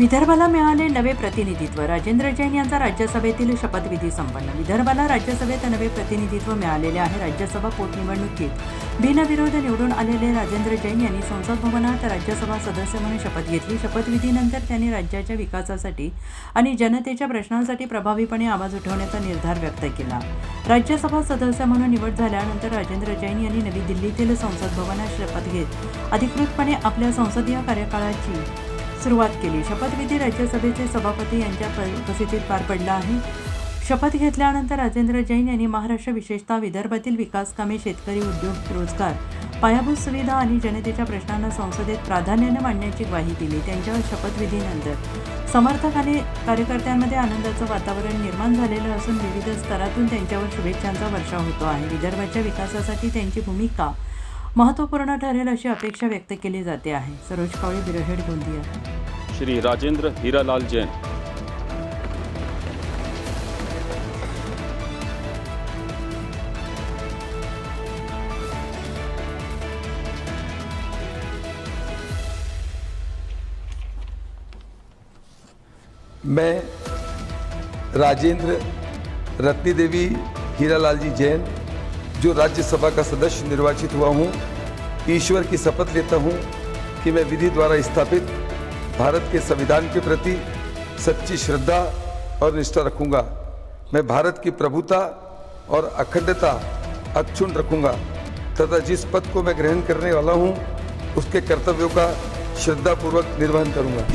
विदर्भाला मिळाले नवे प्रतिनिधित्व. राजेंद्र जैन यांचा राज्यसभेतील शपथविधी संपन्न. विदर्भाला राज्यसभेत नवे प्रतिनिधित्व मिळालेले आहे. राज्यसभा पोटनिवडणुकीत बिनविरोध निवडून आलेले राजेंद्र जैन यांनी संसद भवनात राज्यसभा सदस्य म्हणून शपथ घेतली. शपथविधीनंतर त्यांनी राज्याच्या विकासासाठी आणि जनतेच्या प्रश्नांसाठी प्रभावीपणे आवाज उठवण्याचा निर्धार व्यक्त केला. राज्यसभा सदस्य म्हणून निवड झाल्यानंतर राजेंद्र जैन यांनी नवी दिल्लीतील संसद भवनात शपथ घेत अधिकृतपणे आपल्या संसदीय कार्यकाळाची सुरुवात केली. शपथविधी राज्यसभेचे सभापती यांच्या उपस्थितीत पार पडला आहे. शपथ घेतल्यानंतर राजेंद्र जैन यांनी महाराष्ट्र, विशेषतः विदर्भातील विकास कामे, शेतकरी, उद्योग, रोजगार, पायाभूत सुविधा आणि जनतेच्या प्रश्नांना संसदेत प्राधान्याने मांडण्याची ग्वाही दिली. त्यांच्या शपथविधीनंतर समर्थक आणि कार्यकर्त्यांमध्ये आनंदाचं वातावरण निर्माण झालेलं असून विविध स्तरातून त्यांच्यावर शुभेच्छांचा वर्षाव होतो आहे. विदर्भाच्या विकासासाठी त्यांची भूमिका महत्त्वपूर्ण ठरेल अशी अपेक्षा व्यक्त केली जाते आहे. सरोज कावळे, बिरोहेड, गोंदिया. श्री राजेंद्र हीरालाल जैन. मैं राजेंद्र रत्नी देवी हीरालाल जी जैन, जो राज्यसभा का सदस्य निर्वाचित हुआ हूँ, ईश्वर की शपथ लेता हूँ कि मैं विधि द्वारा स्थापित भारत के संविधान के प्रति सच्ची श्रद्धा और निष्ठा रखूँगा। मैं भारत की प्रभुता और अखंडता अक्षुण्ण रखूँगा तथा जिस पद को मैं ग्रहण करने वाला हूँ उसके कर्तव्यों का श्रद्धापूर्वक निर्वहन करूँगा।